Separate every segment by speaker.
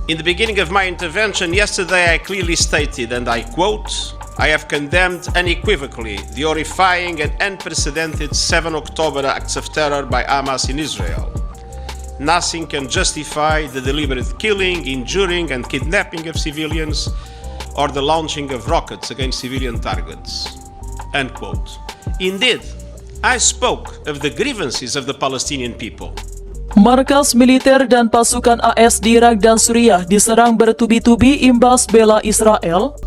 Speaker 1: In the beginning of my intervention yesterday, I clearly stated, and I quote, "I have condemned unequivocally the horrifying and unprecedented 7 October acts of terror by Hamas in Israel. Nothing can justify the deliberate killing, injuring, and kidnapping of civilians or the launching of rockets against civilian targets." Unquote. Indeed, I spoke of the grievances of the Palestinian people.
Speaker 2: Markas militer dan pasukan AS di Irak dan Suriah diserang bertubi-tubi imbas bela Israel.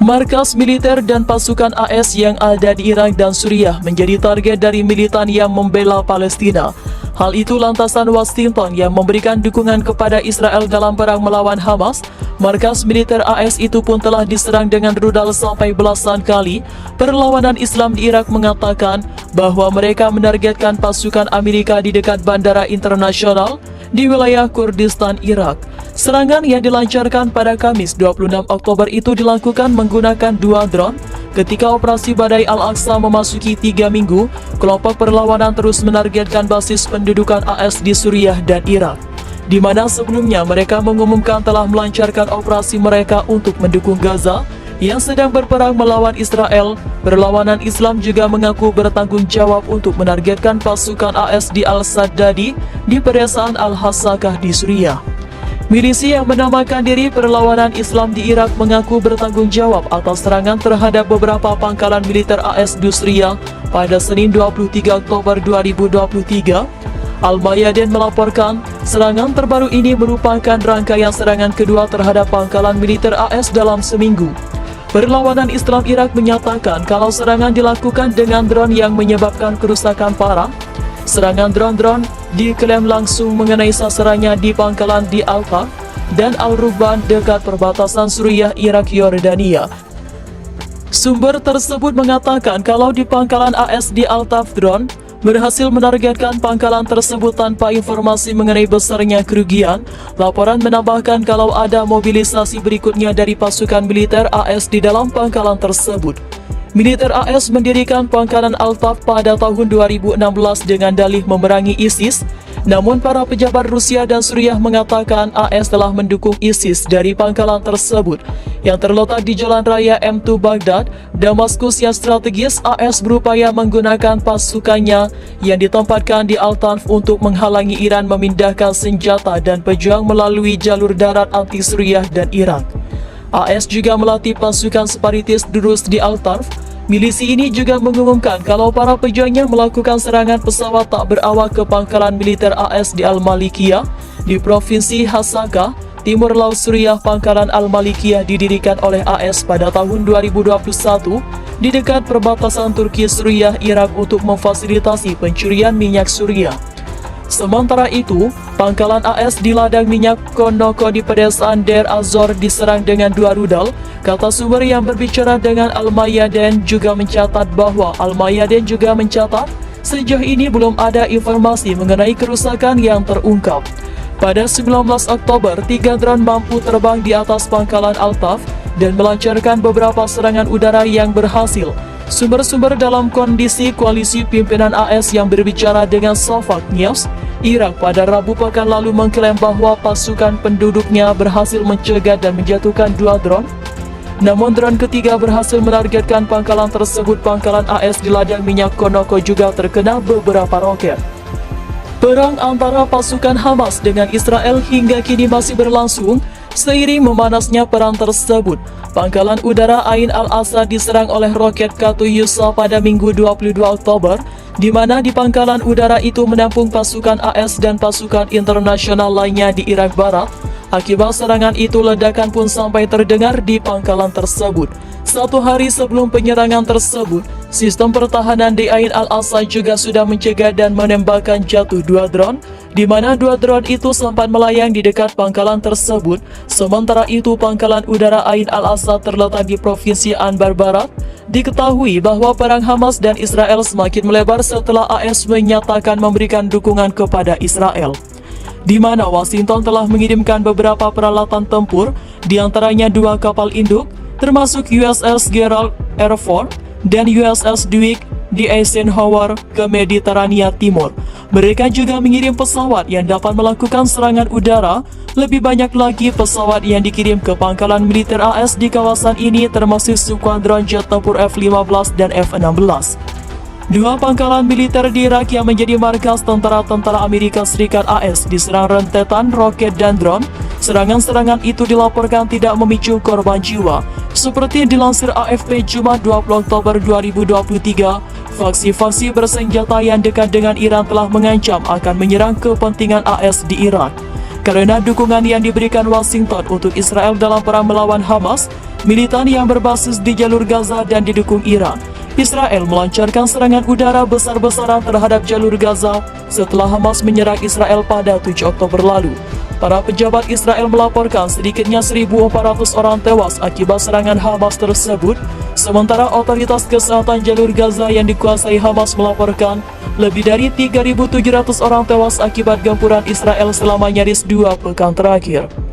Speaker 2: Markas militer dan pasukan AS yang ada di Irak dan Suriah menjadi target dari militan yang membela Palestina. Hal itu lantasan Washington yang memberikan dukungan kepada Israel dalam perang melawan Hamas. Markas militer AS itu pun telah diserang dengan rudal sampai belasan kali. Perlawanan Islam di Irak mengatakan bahwa mereka menargetkan pasukan Amerika di dekat bandara internasional di wilayah Kurdistan, Irak. Serangan yang dilancarkan pada Kamis 26 Oktober itu dilakukan menggunakan 2 drone. Ketika operasi Badai Al-Aqsa memasuki 3 minggu, kelompok perlawanan terus menargetkan basis pendudukan AS di Suriah dan Irak, di mana sebelumnya mereka mengumumkan telah melancarkan operasi mereka untuk mendukung Gaza yang sedang berperang melawan Israel. Perlawanan Islam juga mengaku bertanggung jawab untuk menargetkan pasukan AS di Al-Saddadi di pedesaan Al-Hasakah di Suriah. Milisi yang menamakan diri Perlawanan Islam di Irak mengaku bertanggung jawab atas serangan terhadap beberapa pangkalan militer AS di Suriah pada Senin 23 Oktober 2023. Al-Mayadin melaporkan serangan terbaru ini merupakan rangkaian serangan kedua terhadap pangkalan militer AS dalam seminggu. Perlawanan Islam Irak menyatakan kalau serangan dilakukan dengan drone yang menyebabkan kerusakan parah. Serangan drone-drone diklaim langsung mengenai sasarannya di pangkalan di Al-Taf dan Al-Ruban dekat perbatasan Suriah, Irak, Yordania. Sumber tersebut mengatakan kalau di pangkalan AS di Al-Taf, drone berhasil menargetkan pangkalan tersebut tanpa informasi mengenai besarnya kerugian. Laporan menambahkan kalau ada mobilisasi berikutnya dari pasukan militer AS di dalam pangkalan tersebut. Militer AS mendirikan pangkalan Al-Taf pada tahun 2016 dengan dalih memerangi ISIS. Namun para pejabat Rusia dan Suriah mengatakan AS telah mendukung ISIS dari pangkalan tersebut yang terletak di Jalan Raya M2 Baghdad, Damaskus yang strategis. AS berupaya menggunakan pasukannya yang ditempatkan di Al-Tanf untuk menghalangi Iran memindahkan senjata dan pejuang melalui jalur darat anti Suriah dan Irak. AS juga melatih pasukan separatis Druze di Al-Tanf. Milisi ini juga mengumumkan kalau para pejuangnya melakukan serangan pesawat tak berawak ke pangkalan militer AS di Al-Malikiyah di Provinsi Hasakah, Timur Laut Suriah. Pangkalan Al-Malikiyah didirikan oleh AS pada tahun 2021 di dekat perbatasan Turki, Suriah, Irak untuk memfasilitasi pencurian minyak Suriah. Sementara itu, pangkalan AS di ladang minyak Konoko di pedesaan Deir az-Zor diserang dengan 2 rudal. Kata sumber yang berbicara dengan Al-Mayadin juga mencatat bahwa Al-Mayadin juga mencatat sejauh ini belum ada informasi mengenai kerusakan yang terungkap. Pada 19 Oktober, 3 drone mampu terbang di atas pangkalan Al-Taf dan melancarkan beberapa serangan udara yang berhasil. Sumber-sumber dalam kondisi koalisi pimpinan AS yang berbicara dengan Safak News Irak pada Rabu pekan lalu mengklaim bahwa pasukan penduduknya berhasil mencegat dan menjatuhkan 2 drone. Namun drone ketiga berhasil menargetkan pangkalan tersebut. Pangkalan AS di ladang minyak Konoko juga terkena beberapa roket. Perang antara pasukan Hamas dengan Israel hingga kini masih berlangsung. Seiring memanasnya perang tersebut, pangkalan udara Ain al-Asad diserang oleh roket Katyusha pada Minggu 22 Oktober, di mana di pangkalan udara itu menampung pasukan AS dan pasukan internasional lainnya di Irak Barat. Akibat serangan itu, ledakan pun sampai terdengar di pangkalan tersebut. 1 hari sebelum penyerangan tersebut, sistem pertahanan di Ain al-Asad juga sudah mencegah dan menembakkan jatuh 2 drone, di mana 2 drone itu sempat melayang di dekat pangkalan tersebut. Sementara itu, pangkalan udara Ain al-Asad terletak di Provinsi Anbar Barat. Diketahui bahwa perang Hamas dan Israel semakin melebar setelah AS menyatakan memberikan dukungan kepada Israel, di mana Washington telah mengirimkan beberapa peralatan tempur, diantaranya 2 kapal induk, termasuk USS Gerald R. Ford dan USS Dwight di Eisenhower ke Mediterania Timur. Mereka juga mengirim pesawat yang dapat melakukan serangan udara. Lebih banyak lagi pesawat yang dikirim ke pangkalan militer AS di kawasan ini, termasuk skuadron jet tempur F-15 dan F-16. Dua pangkalan militer di Irak yang menjadi markas tentara-tentara Amerika Serikat AS diserang rentetan roket dan drone. Serangan-serangan itu dilaporkan tidak memicu korban jiwa. Seperti dilansir AFP Jumat 20 Oktober 2023, faksi-faksi bersenjata yang dekat dengan Iran telah mengancam akan menyerang kepentingan AS di Irak. Karena dukungan yang diberikan Washington untuk Israel dalam perang melawan Hamas, militan yang berbasis di jalur Gaza dan didukung Iran, Israel melancarkan serangan udara besar-besaran terhadap jalur Gaza setelah Hamas menyerang Israel pada 7 Oktober lalu. Para pejabat Israel melaporkan sedikitnya 1.400 orang tewas akibat serangan Hamas tersebut, sementara otoritas kesehatan jalur Gaza yang dikuasai Hamas melaporkan lebih dari 3.700 orang tewas akibat gempuran Israel selama nyaris 2 pekan terakhir.